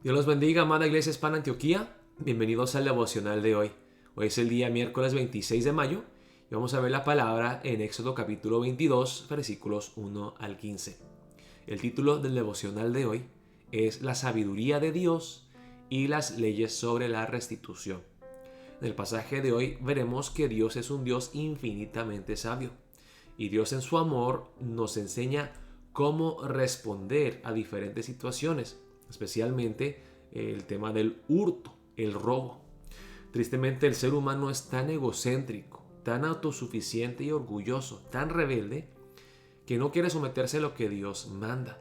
Dios los bendiga, amada Iglesia Hispana Antioquía. Bienvenidos al devocional de hoy. Hoy es el día miércoles 26 de mayo y vamos a ver la palabra en Éxodo capítulo 22, versículos 1 al 15. El título del devocional de hoy es La sabiduría de Dios y las leyes sobre la restitución. En el pasaje de hoy veremos que Dios es un Dios infinitamente sabio y Dios en su amor nos enseña cómo responder a diferentes situaciones, especialmente el tema del hurto, el robo. Tristemente el ser humano es tan egocéntrico, tan autosuficiente y orgulloso, tan rebelde, que no quiere someterse a lo que Dios manda.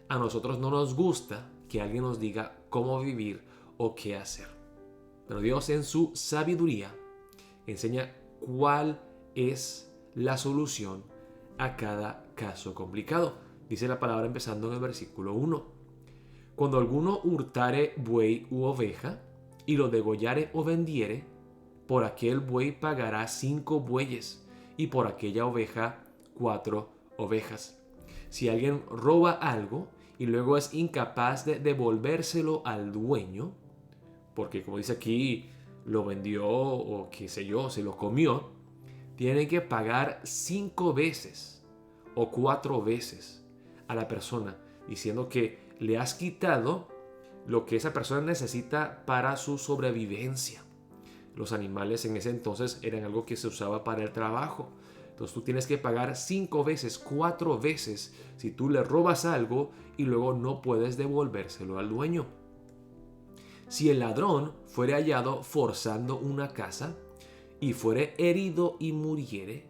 A nosotros no nos gusta que alguien nos diga cómo vivir o qué hacer. Pero Dios en su sabiduría enseña cuál es la solución a cada caso complicado. Dice la palabra empezando en el versículo 1. Cuando alguno hurtare buey u oveja, y lo degollare o vendiere, por aquel buey pagará 5 bueyes, y por aquella oveja 4 ovejas. Si alguien roba algo y luego es incapaz de devolvérselo al dueño, porque como dice aquí, lo vendió o qué sé yo, se lo comió, tiene que pagar 5 veces o 4 veces a la persona, diciendo que le has quitado lo que esa persona necesita para su sobrevivencia. Los animales en ese entonces eran algo que se usaba para el trabajo. Entonces tú tienes que pagar 5 veces, 4 veces si tú le robas algo y luego no puedes devolvérselo al dueño. Si el ladrón fuere hallado forzando una casa y fuere herido y muriere,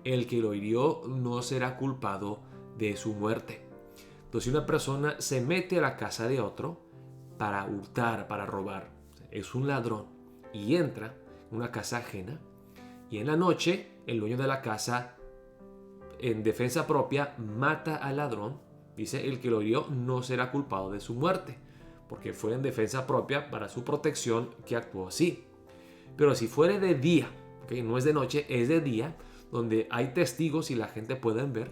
el que lo hirió no será culpado de su muerte. Entonces, si una persona se mete a la casa de otro para hurtar, para robar, es un ladrón y entra en una casa ajena, y en la noche el dueño de la casa, en defensa propia, mata al ladrón, dice, el que lo hirió no será culpado de su muerte, porque fue en defensa propia para su protección que actuó así. Pero si fuere de día, ¿okay? No es de noche, es de día, donde hay testigos y la gente puede ver,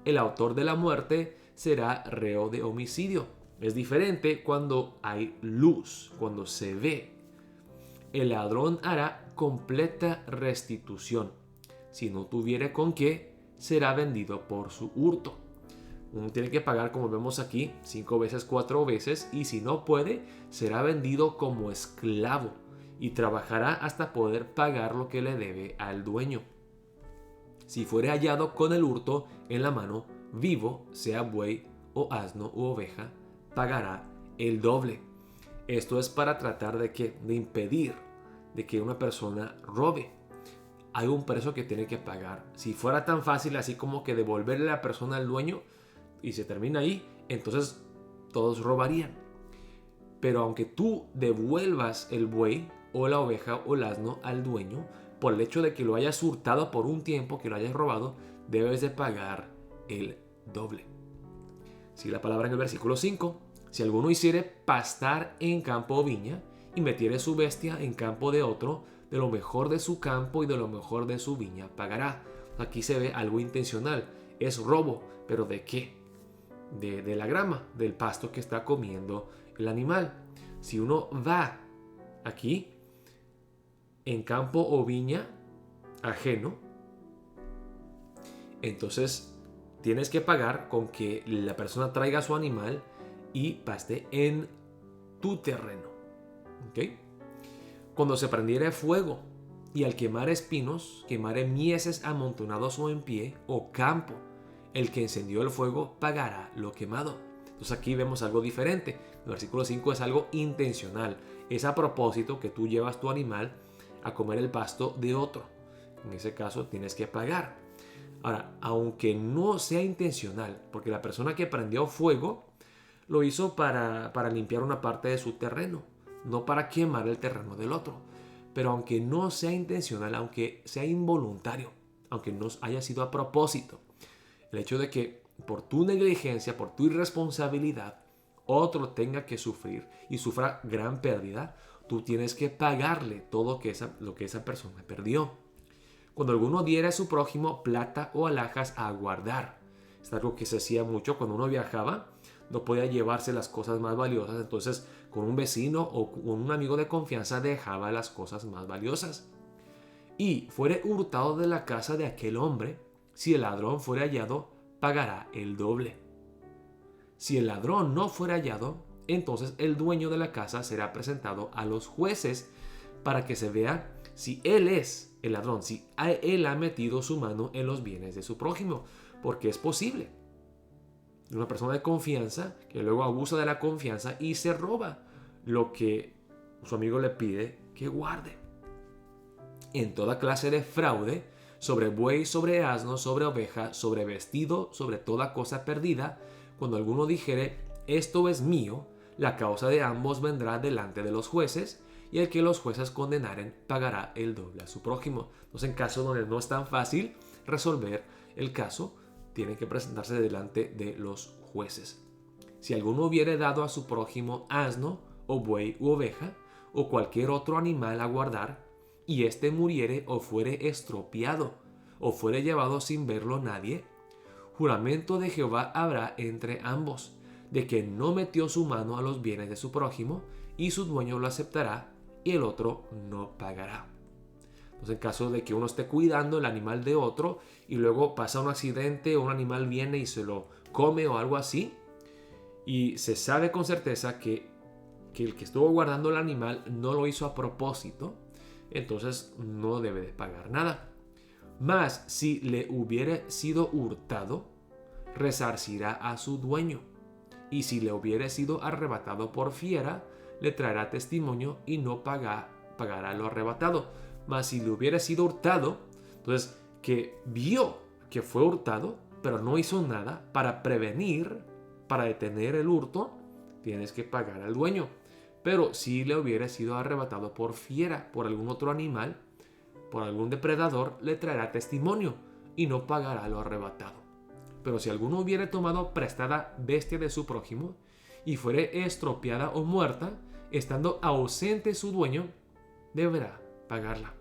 el autor de la muerte será reo de homicidio. Es diferente cuando hay luz, cuando se ve. El ladrón hará completa restitución. Si no tuviere con qué, será vendido por su hurto. Uno tiene que pagar, como vemos aquí, 5 veces, 4 veces, y si no puede, será vendido como esclavo y trabajará hasta poder pagar lo que le debe al dueño. Si fuere hallado con el hurto en la mano, vivo, sea buey o asno u oveja, pagará el doble. Esto es para tratar de impedir de que una persona robe. Hay un precio que tiene que pagar. Si fuera tan fácil así como que devolverle a la persona al dueño y se termina ahí, entonces todos robarían. Pero aunque tú devuelvas el buey o la oveja o el asno al dueño, por el hecho de que lo hayas hurtado por un tiempo, que lo hayas robado, debes de pagar el doble. Sigue la palabra en el versículo 5. Si alguno hiciere pastar en campo o viña y metiere su bestia en campo de otro, de lo mejor de su campo y de lo mejor de su viña pagará. Aquí se ve algo intencional. Es robo, pero ¿de qué? De la grama, del pasto que está comiendo el animal. Si uno va aquí en campo o viña ajeno, entonces tienes que pagar con que la persona traiga su animal y paste en tu terreno. ¿Okay? Cuando se prendiere fuego y al quemar espinos, quemare mieses amontonados o en pie o campo, el que encendió el fuego pagará lo quemado. Entonces aquí vemos algo diferente. El versículo 5 es algo intencional. Es a propósito que tú llevas tu animal a comer el pasto de otro. En ese caso tienes que pagar. Ahora, aunque no sea intencional, porque la persona que prendió fuego lo hizo para limpiar una parte de su terreno, no para quemar el terreno del otro. Pero aunque no sea intencional, aunque sea involuntario, aunque no haya sido a propósito, el hecho de que por tu negligencia, por tu irresponsabilidad, otro tenga que sufrir y sufra gran pérdida, tú tienes que pagarle todo lo que esa persona perdió. Cuando alguno diera a su prójimo plata o alhajas a guardar, es algo que se hacía mucho cuando uno viajaba. no podía llevarse las cosas más valiosas, entonces con un vecino o con un amigo de confianza dejaba las cosas más valiosas. Y fuere hurtado de la casa de aquel hombre, si el ladrón fuere hallado, pagará el doble. Si el ladrón no fuere hallado, entonces el dueño de la casa será presentado a los jueces para que se vea si él es el ladrón, si él ha metido su mano en los bienes de su prójimo, porque es posible. Una persona de confianza que luego abusa de la confianza y se roba lo que su amigo le pide que guarde. En toda clase de fraude, sobre buey, sobre asno, sobre oveja, sobre vestido, sobre toda cosa perdida, cuando alguno dijere, esto es mío, la causa de ambos vendrá delante de los jueces, y el que los jueces condenaren pagará el doble a su prójimo. Entonces, en casos donde no es tan fácil resolver el caso, tienen que presentarse delante de los jueces. Si alguno hubiere dado a su prójimo asno, o buey u oveja, o cualquier otro animal a guardar, y éste muriere o fuere estropeado, o fuere llevado sin verlo nadie, juramento de Jehová habrá entre ambos, de que no metió su mano a los bienes de su prójimo, y su dueño lo aceptará, y el otro no pagará. Entonces, en caso de que uno esté cuidando el animal de otro, y luego pasa un accidente, o un animal viene y se lo come o algo así, y se sabe con certeza que el que estuvo guardando el animal no lo hizo a propósito, entonces no debe de pagar nada. Mas si le hubiere sido hurtado, resarcirá a su dueño. Y si le hubiere sido arrebatado por fiera, le traerá testimonio y no pagará lo arrebatado. Mas si le hubiere sido hurtado, entonces que vio que fue hurtado, pero no hizo nada para prevenir, para detener el hurto, tienes que pagar al dueño. Pero si le hubiera sido arrebatado por fiera, por algún otro animal, por algún depredador, le traerá testimonio y no pagará lo arrebatado. Pero si alguno hubiere tomado prestada bestia de su prójimo y fuere estropeada o muerta, estando ausente su dueño, deberá pagarla.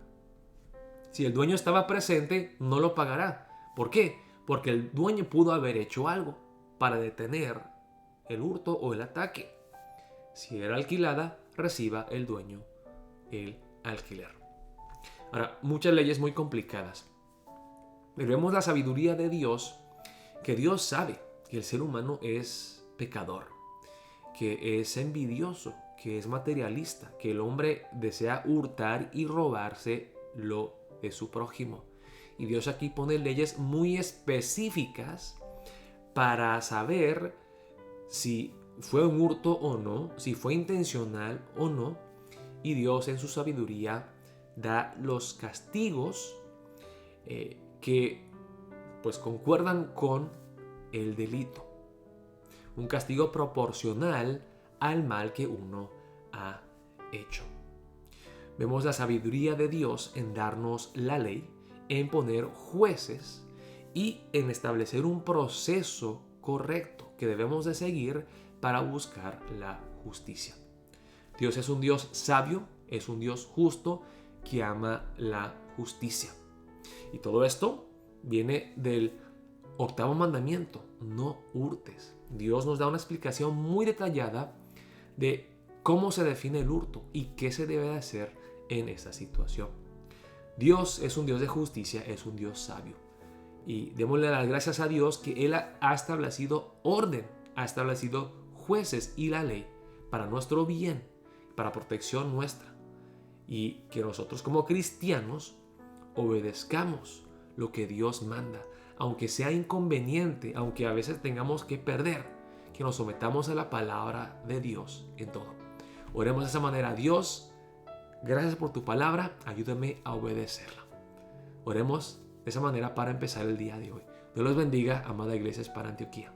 Si el dueño estaba presente, no lo pagará. ¿Por qué? Porque el dueño pudo haber hecho algo para detener el hurto o el ataque. Si era alquilada, reciba el dueño el alquiler. Ahora, muchas leyes muy complicadas. Pero vemos la sabiduría de Dios, que Dios sabe que el ser humano es pecador, que es envidioso, que es materialista, que el hombre desea hurtar y robarse lo de su prójimo. Y Dios aquí pone leyes muy específicas para saber si fue un hurto o no, si fue intencional o no. Y Dios en su sabiduría da los castigos que pues concuerdan con el delito. Un castigo proporcional al mal que uno ha hecho. Vemos la sabiduría de Dios en darnos la ley, en poner jueces y en establecer un proceso correcto que debemos de seguir para buscar la justicia. Dios es un Dios sabio, es un Dios justo que ama la justicia. Y todo esto viene del octavo mandamiento: no hurtes. Dios nos da una explicación muy detallada de cómo se define el hurto y qué se debe de hacer en esta situación. Dios es un Dios de justicia, es un Dios sabio. Y démosle las gracias a Dios que Él ha establecido orden, ha establecido jueces y la ley para nuestro bien, para protección nuestra. Y que nosotros como cristianos obedezcamos lo que Dios manda, aunque sea inconveniente, aunque a veces tengamos que perder, que nos sometamos a la palabra de Dios en todo. Oremos de esa manera: Dios, gracias por tu palabra, ayúdame a obedecerla. Oremos de esa manera para empezar el día de hoy. Dios los bendiga, amada Iglesia Hispana Antioquía.